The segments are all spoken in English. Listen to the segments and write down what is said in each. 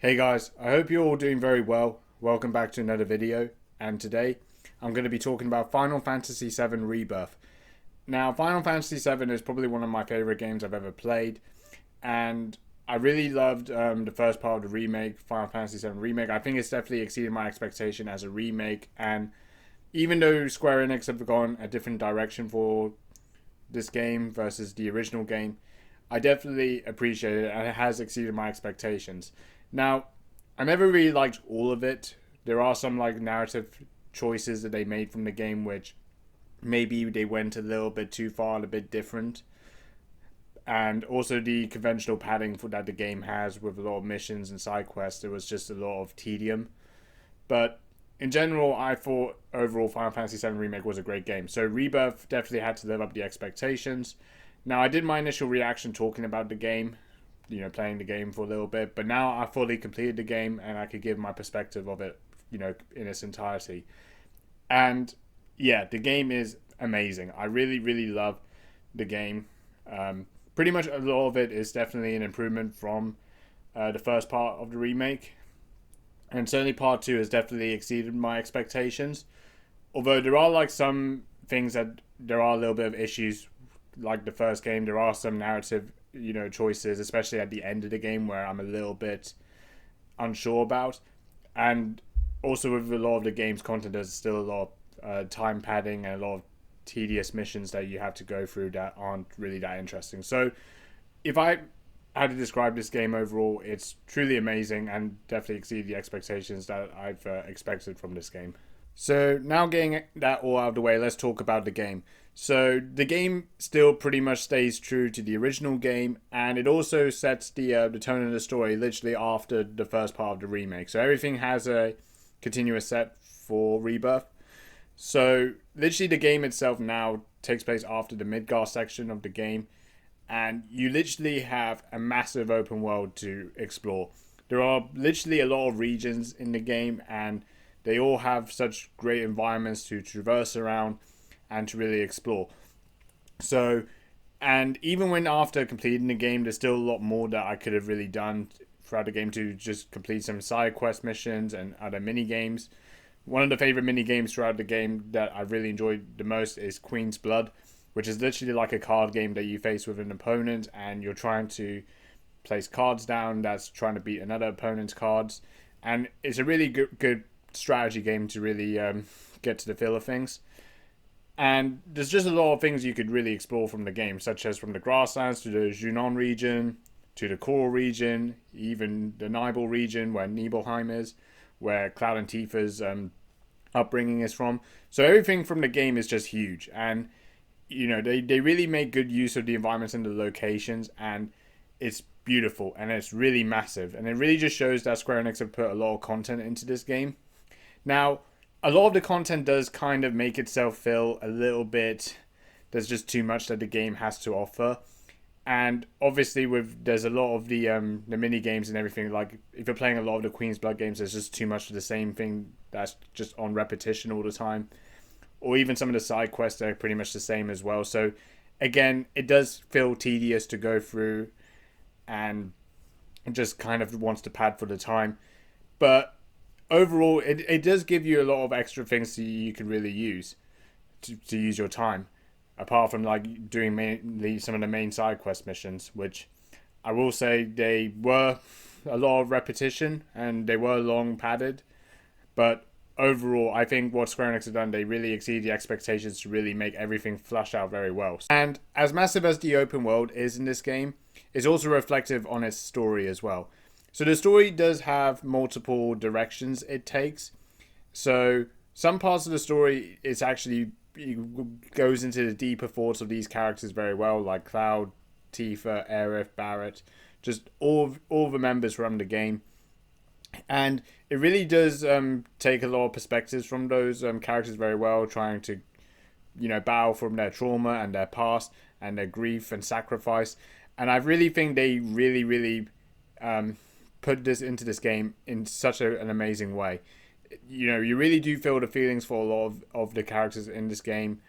Hey guys, I hope you're all doing very well. Welcome back to another video, and today I'm going to be talking about Final Fantasy VII Rebirth. Now, Final Fantasy VII is probably one of my favorite games I've ever played, and I really loved the first part of the remake, Final Fantasy VII Remake. I think it's definitely exceeded my expectation as a remake, and even though Square Enix have gone a different direction for this game versus the original game, I definitely appreciate it, and it has exceeded my expectations. Now, I never really liked all of it. There are some narrative choices that they made from the game which maybe they went a little bit too far and a bit different. And also the conventional padding that the game has with a lot of missions and side quests, there was just a lot of tedium. But in general, I thought overall Final Fantasy VII Remake was a great game. So Rebirth definitely had to live up to the expectations. Now, I did my initial reaction talking about the game, playing the game for a little bit, but now I fully completed the game and I could give my perspective of it, in its entirety. And yeah, the game is amazing. I really, really love the game. Pretty much a lot of it is definitely an improvement from the first part of the remake. And certainly part 2 has definitely exceeded my expectations. Although there are some things that there are a little bit of issues, like the first game. There are some narrative choices, especially at the end of the game, where I'm a little bit unsure about. And also with a lot of the game's content, there's still a lot of time padding and a lot of tedious missions that you have to go through that aren't really that interesting. So if I had to describe this game overall, it's truly amazing and definitely exceeded the expectations that I've expected from this game. So now getting that all out of the way, let's talk about the game. So the game still pretty much stays true to the original game, and it also sets the tone of the story literally after the first part of the remake. So everything has a continuous set for Rebirth. So literally the game itself now takes place after the Midgar section of the game, and you literally have a massive open world to explore. There are literally a lot of regions in the game, and they all have such great environments to traverse around and to really explore. So, and even when after completing the game, there's still a lot more that I could have really done throughout the game to just complete some side quest missions and other mini games. One of the favorite mini games throughout the game that I really enjoyed the most is Queen's Blood, which is literally like a card game that you face with an opponent, and you're trying to place cards down that's trying to beat another opponent's cards. And it's a really good strategy game to really get to the feel of things. And there's just a lot of things you could really explore from the game, such as from the grasslands to the Junon region, to the Coral region, even the Nibel region where Nibelheim is, where Cloud and Tifa's upbringing is from. So everything from the game is just huge. And, they really make good use of the environments and the locations, and it's beautiful and it's really massive. And it really just shows that Square Enix have put a lot of content into this game. Now, a lot of the content does kind of make itself feel a little bit, there's just too much that the game has to offer. And obviously there's a lot of the mini games and everything, like if you're playing a lot of the Queen's Blood games, there's just too much of the same thing that's just on repetition all the time. Or even some of the side quests are pretty much the same as well. So again, it does feel tedious to go through, and it just kind of wants to pad for the time. But overall, it does give you a lot of extra things that you can really use to use your time, apart from doing mainly some of the main side quest missions, which I will say they were a lot of repetition and they were long padded. But overall, I think what Square Enix have done, they really exceed the expectations to really make everything flush out very well. And as massive as the open world is in this game, it's also reflective on its story as well. So the story does have multiple directions it takes. So some parts of the story, it goes into the deeper thoughts of these characters very well, like Cloud, Tifa, Aerith, Barrett, just all the members from the game. And it really does take a lot of perspectives from those characters very well, trying to, bow from their trauma and their past and their grief and sacrifice. And I really think they really, really put this into this game in such an amazing way. You really do feel the feelings for a lot of the characters in this game.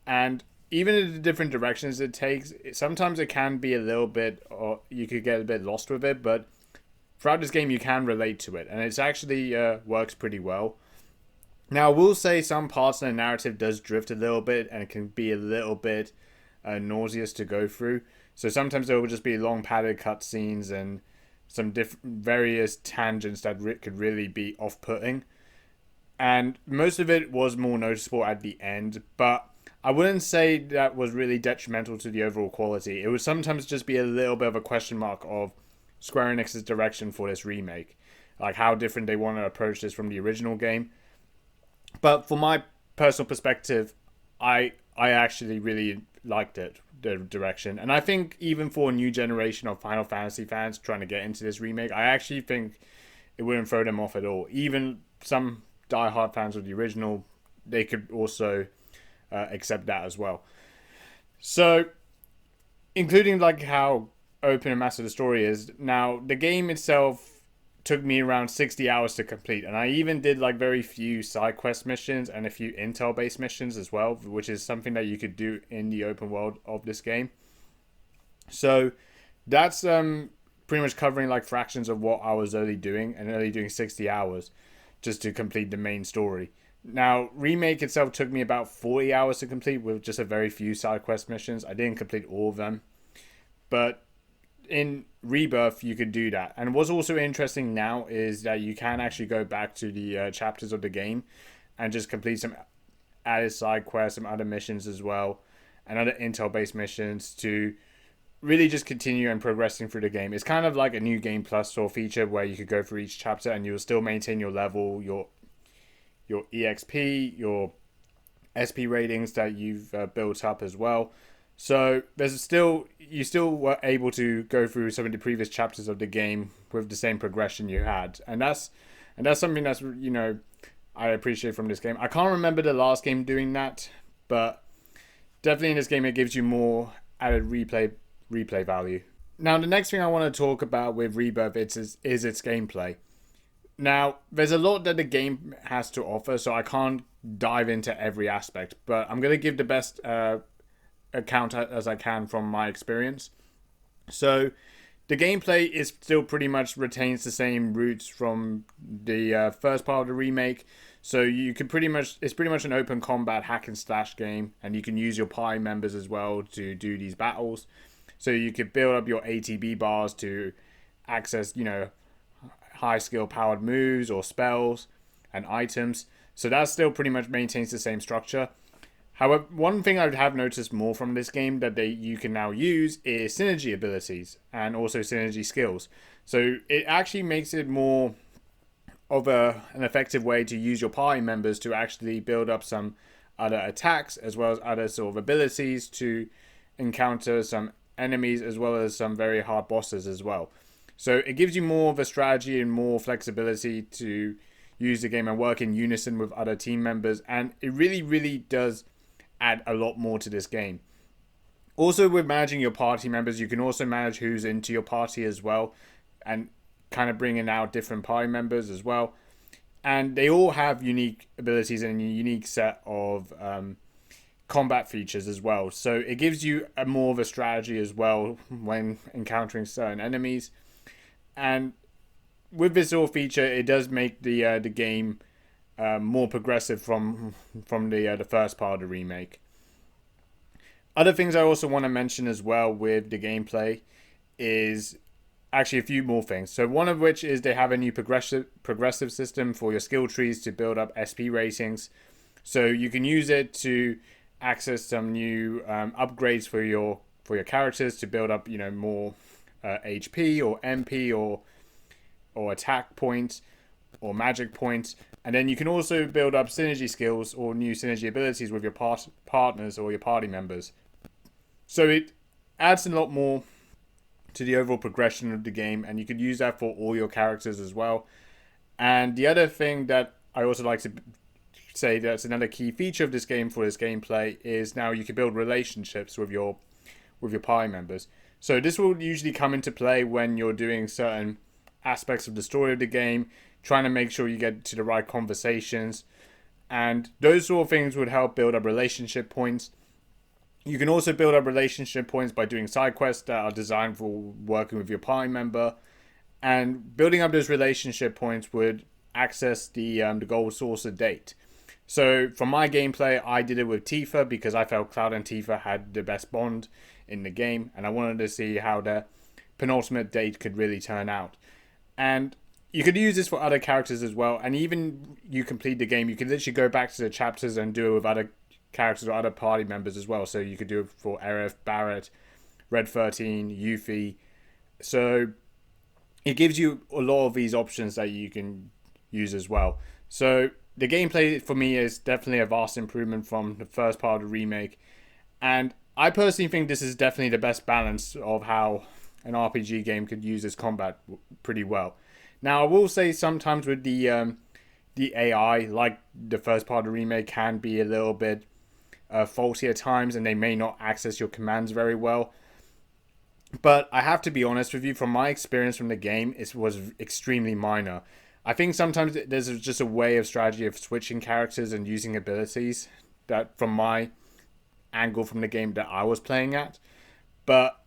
And even in the different directions it takes, sometimes it can be a little bit, or you could get a bit lost with it, but throughout this game you can relate to it, and it's actually works pretty well. Now, I will say some parts of the narrative does drift a little bit, and it can be a little bit nauseous to go through. So sometimes there will just be long padded cutscenes and some various tangents that could really be off-putting. And most of it was more noticeable at the end, but I wouldn't say that was really detrimental to the overall quality. It would sometimes just be a little bit of a question mark of Square Enix's direction for this remake. Like how different they want to approach this from the original game. But from my personal perspective, I actually really liked it, the direction. And I think even for a new generation of Final Fantasy fans trying to get into this remake, I actually think it wouldn't throw them off at all. Even some diehard fans of the original, they could also accept that as well. So, including like how open and massive the story is, now the game itself took me around 60 hours to complete, and I even did like very few side quest missions and a few intel based missions as well, which is something that you could do in the open world of this game. So that's pretty much covering like fractions of what I was only doing 60 hours just to complete the main story. Now, remake itself took me about 40 hours to complete with just a very few side quest missions. I didn't complete all of them, but in Rebirth you could do that. And what's also interesting now is that you can actually go back to the chapters of the game and just complete some added side quests, some other missions as well, and other intel based missions to really just continue and progressing through the game. It's kind of like a new game plus sort of feature where you could go through each chapter and you'll still maintain your level, your EXP, your SP ratings that you've built up as well. So you still were able to go through some of the previous chapters of the game with the same progression you had, and that's something that's I appreciate from this game. I can't remember the last game doing that, but definitely in this game it gives you more added replay value. Now, the next thing I want to talk about with Rebirth is its gameplay. Now, there's a lot that the game has to offer, so I can't dive into every aspect, but I'm going to give the best account as I can from my experience. So the gameplay is still pretty much retains the same roots from the first part of the remake. So you can it's pretty much an open combat hack and slash game, and you can use your party members as well to do these battles. So you could build up your ATB bars to access, high skill powered moves or spells and items. So that still pretty much maintains the same structure. However, one thing I have noticed more from this game that you can now use is synergy abilities and also synergy skills. So it actually makes it more of an effective way to use your party members to actually build up some other attacks as well as other sort of abilities to encounter some enemies as well as some very hard bosses as well. So it gives you more of a strategy and more flexibility to use the game and work in unison with other team members, and it really, really does add a lot more to this game. Also, with managing your party members, you can also manage who's into your party as well, and kind of bringing out different party members as well. And they all have unique abilities and a unique set of combat features as well. So it gives you a more of a strategy as well when encountering certain enemies. And with this sort of feature, it does make the game more progressive from the first part of the remake. Other things I also want to mention as well with the gameplay is actually a few more things. So one of which is they have a new progressive system for your skill trees to build up SP ratings. So you can use it to access some new upgrades for your characters to build up more HP or MP or attack points or magic points. And then you can also build up synergy skills or new synergy abilities with your partners or your party members. So it adds a lot more to the overall progression of the game, and you could use that for all your characters as well. And the other thing that I also like to say that's another key feature of this game for this gameplay is now you can build relationships with your party members. So this will usually come into play when you're doing certain aspects of the story of the game, trying to make sure you get to the right conversations, and those sort of things would help build up relationship points. You can also build up relationship points by doing side quests that are designed for working with your party member, and building up those relationship points would access the gold source of date. So from my gameplay, I did it with Tifa because I felt Cloud and Tifa had the best bond in the game, and I wanted to see how the penultimate date could really turn out. And you could use this for other characters as well, and even you complete the game, you could literally go back to the chapters and do it with other characters or other party members as well. So you could do it for Aerith, Barrett, Red 13, Yuffie. So it gives you a lot of these options that you can use as well. So the gameplay for me is definitely a vast improvement from the first part of the remake. And I personally think this is definitely the best balance of how an RPG game could use its combat pretty well. Now, I will say sometimes with the AI, like the first part of the remake, can be a little bit faulty at times, and they may not access your commands very well. But I have to be honest with you, from my experience from the game, it was extremely minor. I think sometimes there's just a way of strategy of switching characters and using abilities that, from my angle from the game that I was playing at. But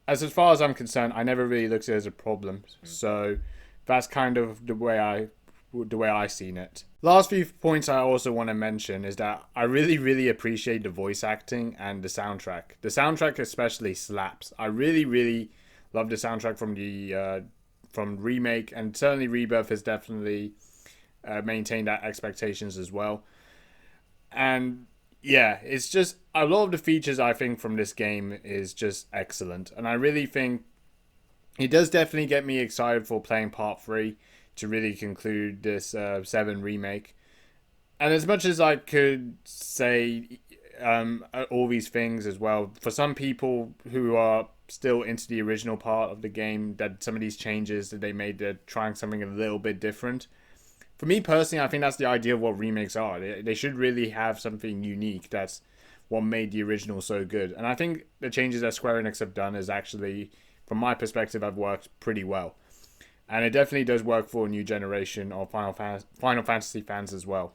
as far as I'm concerned, I never really looked at it as a problem. So that's kind of the way I seen it. Last few points I also want to mention is that I really appreciate the voice acting and the soundtrack. The soundtrack especially slaps. I really love the soundtrack from the from remake, and certainly Rebirth has definitely maintained that expectations as well. And yeah, it's just a lot of the features I think from this game is just excellent, and I really think it does definitely get me excited for playing part 3 to really conclude this 7 remake. And as much as I could say all these things as well, for some people who are still into the original part of the game, that some of these changes that they made, they're trying something a little bit different. For me personally, I think that's the idea of what remakes are. They should really have something unique. That's what made the original so good. And I think the changes that Square Enix have done is actually, from my perspective, have worked pretty well. And it definitely does work for a new generation of Final Fantasy fans as well.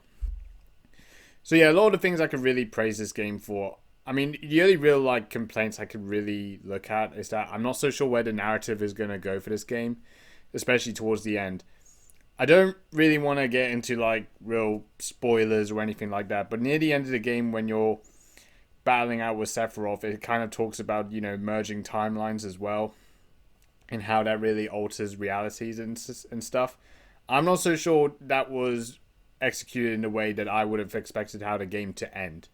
So yeah, a lot of the things I could really praise this game for. I mean, the only real complaints I could really look at is that I'm not so sure where the narrative is going to go for this game, especially towards the end. I don't really want to get into real spoilers or anything like that, but near the end of the game, when you're battling out with Sephiroth, it kind of talks about, merging timelines as well, and how that really alters realities and stuff. I'm not so sure that was executed in the way that I would have expected how the game to end.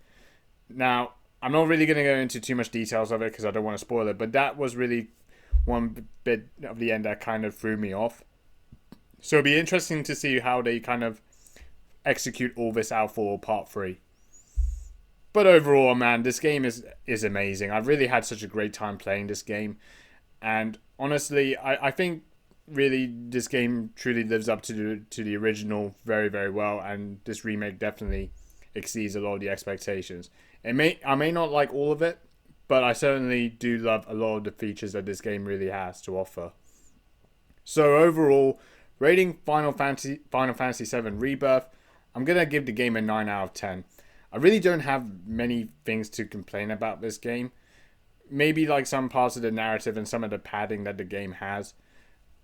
Now, I'm not really going to go into too much details of it because I don't want to spoil it, but that was really one bit of the end that kind of threw me off. So it'll be interesting to see how they kind of execute all this out for part 3. But overall, man, this game is amazing. I've really had such a great time playing this game. And honestly, I think really this game truly lives up to the original very well, and this remake definitely exceeds a lot of the expectations. I may not like all of it, but I certainly do love a lot of the features that this game really has to offer. So overall, rating Final Fantasy VII Rebirth, I'm gonna give the game a 9 out of 10. I really don't have many things to complain about this game. Maybe some parts of the narrative and some of the padding that the game has,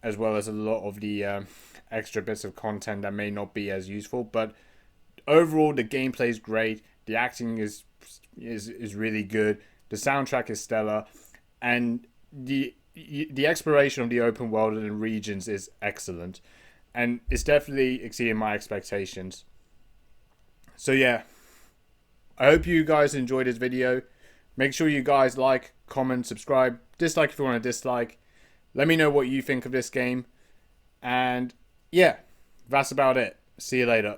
as well as a lot of the extra bits of content that may not be as useful. But overall, the gameplay is great. The acting is really good. The soundtrack is stellar, and the exploration of the open world and regions is excellent, and it's definitely exceeding my expectations. So yeah, I hope you guys enjoyed this video. Make sure you guys like, comment, subscribe, dislike if you want to dislike. Let me know what you think of this game. And yeah, that's about it. See you later.